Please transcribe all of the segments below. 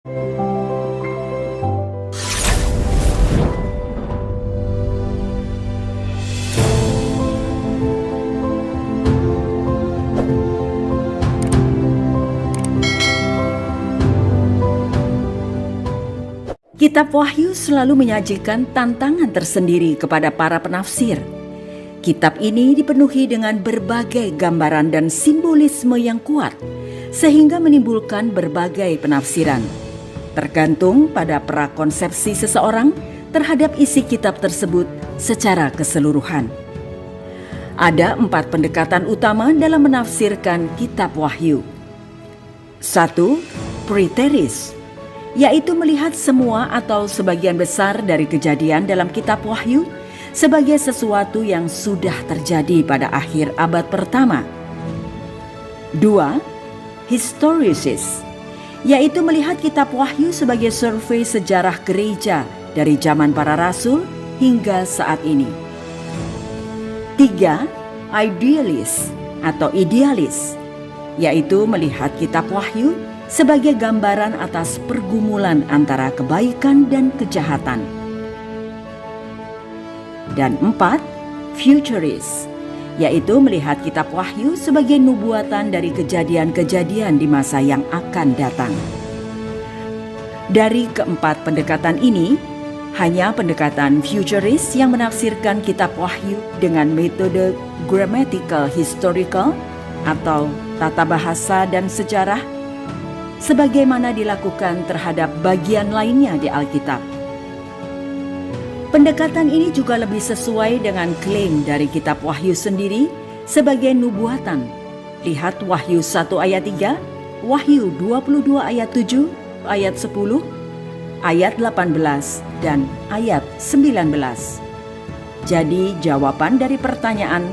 Kitab Wahyu selalu menyajikan tantangan tersendiri kepada para penafsir. Kitab ini dipenuhi dengan berbagai gambaran dan simbolisme yang kuat, sehingga menimbulkan berbagai penafsiran. Tergantung pada prakonsepsi seseorang terhadap isi kitab tersebut secara keseluruhan. Ada 4 pendekatan utama dalam menafsirkan kitab Wahyu. 1. Preteris, yaitu melihat semua atau sebagian besar dari kejadian dalam kitab Wahyu sebagai sesuatu yang sudah terjadi pada akhir abad pertama. 2. Historicis, yaitu melihat kitab Wahyu sebagai survei sejarah gereja dari zaman para rasul hingga saat ini. 3. Idealis atau idealis, yaitu melihat kitab Wahyu sebagai gambaran atas pergumulan antara kebaikan dan kejahatan. Dan 4. Futurist, yaitu melihat kitab Wahyu sebagai nubuatan dari kejadian-kejadian di masa yang akan datang. Dari keempat pendekatan ini, hanya pendekatan futurist yang menafsirkan kitab Wahyu dengan metode grammatical historical atau tata bahasa dan sejarah sebagaimana dilakukan terhadap bagian lainnya di Alkitab. Pendekatan ini juga lebih sesuai dengan klaim dari kitab Wahyu sendiri sebagai nubuatan. Lihat Wahyu 1 ayat 3, Wahyu 22 ayat 7, ayat 10, ayat 18, dan ayat 19. Jadi jawaban dari pertanyaan,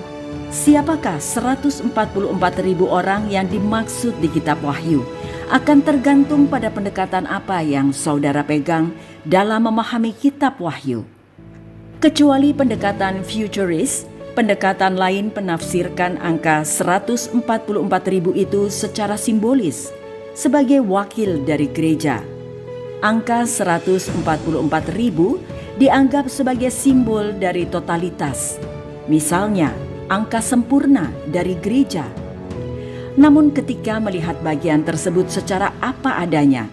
siapakah 144.000 orang yang dimaksud di kitab Wahyu, akan tergantung pada pendekatan apa yang saudara pegang dalam memahami kitab Wahyu. Kecuali pendekatan futurist, pendekatan lain penafsirkan angka 144.000 itu secara simbolis sebagai wakil dari gereja. Angka 144.000 dianggap sebagai simbol dari totalitas, misalnya angka sempurna dari gereja. Namun ketika melihat bagian tersebut secara apa adanya,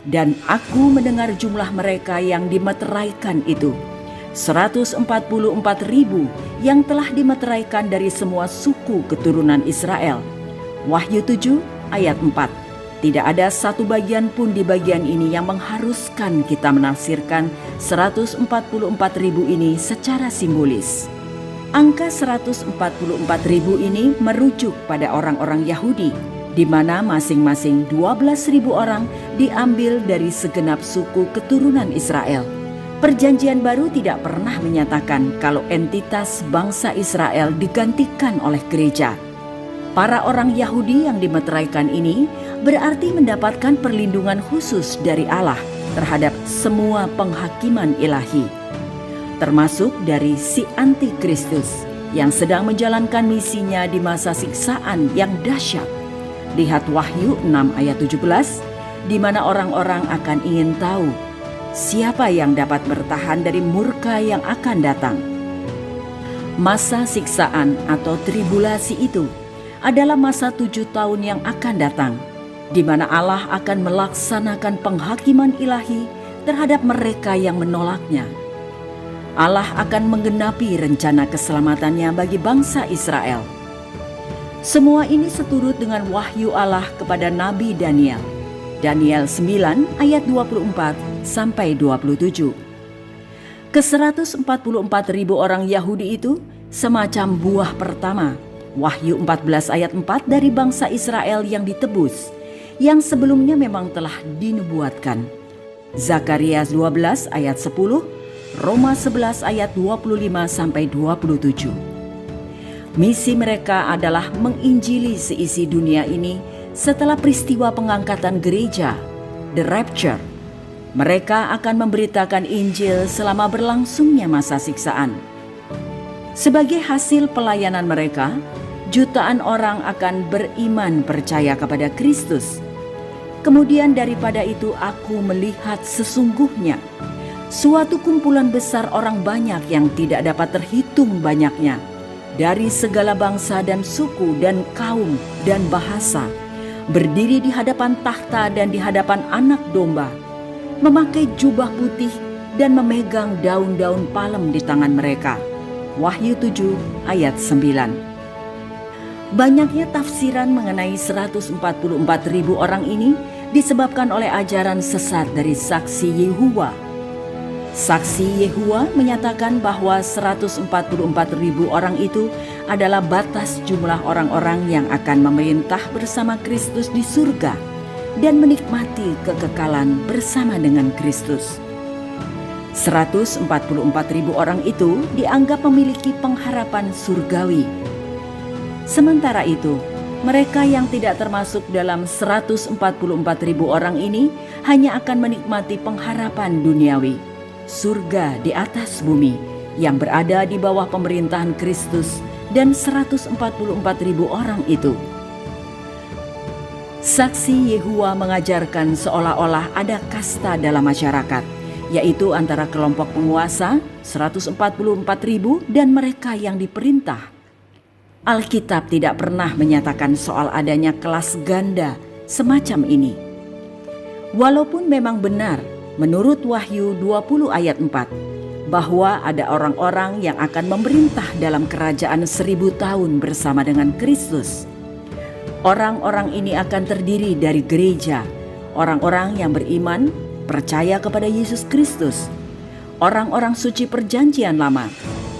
dan aku mendengar jumlah mereka yang dimeteraikan itu, 144.000 yang telah dimeteraikan dari semua suku keturunan Israel. Wahyu 7 ayat 4. Tidak ada satu bagian pun di bagian ini yang mengharuskan kita menafsirkan 144.000 ini secara simbolis. Angka 144.000 ini merujuk pada orang-orang Yahudi, di mana masing-masing 12.000 orang diambil dari segenap suku keturunan Israel. Perjanjian Baru tidak pernah menyatakan kalau entitas bangsa Israel digantikan oleh gereja. Para orang Yahudi yang dimeteraikan ini berarti mendapatkan perlindungan khusus dari Allah terhadap semua penghakiman ilahi, termasuk dari si antikristus yang sedang menjalankan misinya di masa siksaan yang dahsyat. Lihat Wahyu 6 ayat 17, di mana orang-orang akan ingin tahu siapa yang dapat bertahan dari murka yang akan datang. Masa siksaan atau tribulasi itu adalah masa 7 tahun yang akan datang, di mana Allah akan melaksanakan penghakiman ilahi terhadap mereka yang menolaknya. Allah akan menggenapi rencana keselamatannya bagi bangsa Israel. Semua ini seturut dengan wahyu Allah kepada Nabi Daniel. Daniel 9 ayat 24 sampai 27. Ke-144.000 orang Yahudi itu semacam buah pertama, Wahyu 14 ayat 4 dari bangsa Israel yang ditebus, yang sebelumnya memang telah dinubuatkan. Zakaria 12 ayat 10, Roma 11 ayat 25 sampai 27. Misi mereka adalah menginjili seisi dunia ini setelah peristiwa pengangkatan gereja, the rapture. Mereka akan memberitakan Injil selama berlangsungnya masa siksaan. Sebagai hasil pelayanan mereka, jutaan orang akan beriman percaya kepada Kristus. Kemudian daripada itu aku melihat sesungguhnya suatu kumpulan besar orang banyak yang tidak dapat terhitung banyaknya, dari segala bangsa dan suku dan kaum dan bahasa, berdiri di hadapan takhta dan di hadapan Anak Domba, memakai jubah putih dan memegang daun-daun palem di tangan mereka. Wahyu 7 ayat 9. Banyaknya tafsiran mengenai 144.000 orang ini disebabkan oleh ajaran sesat dari saksi Yehuwa. Saksi Yehuwa menyatakan bahwa 144.000 orang itu adalah batas jumlah orang-orang yang akan memerintah bersama Kristus di surga dan menikmati kekekalan bersama dengan Kristus. 144.000 orang itu dianggap memiliki pengharapan surgawi. Sementara itu, mereka yang tidak termasuk dalam 144.000 orang ini hanya akan menikmati pengharapan duniawi, surga di atas bumi yang berada di bawah pemerintahan Kristus dan 144.000 orang itu. Saksi Yehuwa mengajarkan seolah-olah ada kasta dalam masyarakat, yaitu antara kelompok penguasa 144.000 dan mereka yang diperintah. Alkitab tidak pernah menyatakan soal adanya kelas ganda semacam ini. Walaupun memang benar menurut Wahyu 20 ayat 4 bahwa ada orang-orang yang akan memerintah dalam kerajaan 1000 tahun bersama dengan Kristus. Orang-orang ini akan terdiri dari gereja, orang-orang yang beriman, percaya kepada Yesus Kristus, orang-orang suci perjanjian lama,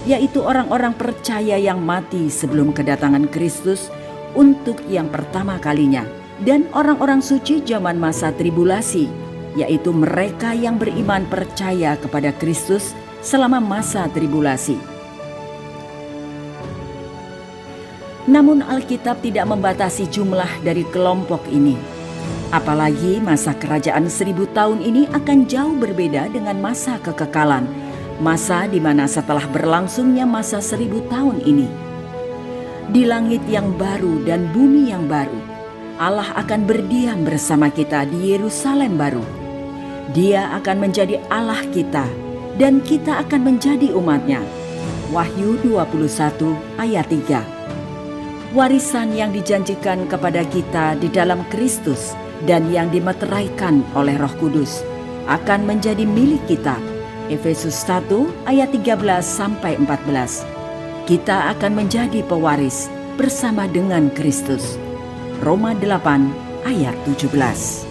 yaitu orang-orang percaya yang mati sebelum kedatangan Kristus untuk yang pertama kalinya, dan orang-orang suci zaman masa tribulasi, yaitu mereka yang beriman percaya kepada Kristus selama masa tribulasi. Namun Alkitab tidak membatasi jumlah dari kelompok ini. Apalagi masa kerajaan 1000 tahun ini akan jauh berbeda dengan masa kekekalan, masa di mana setelah berlangsungnya masa 1000 tahun ini. Di langit yang baru dan bumi yang baru, Allah akan berdiam bersama kita di Yerusalem baru. Dia akan menjadi Allah kita dan kita akan menjadi umatnya. Wahyu 21 ayat 3. Warisan yang dijanjikan kepada kita di dalam Kristus dan yang dimeteraikan oleh Roh Kudus akan menjadi milik kita. Efesus 1 ayat 13 sampai 14. Kita akan menjadi pewaris bersama dengan Kristus. Roma 8 ayat 17.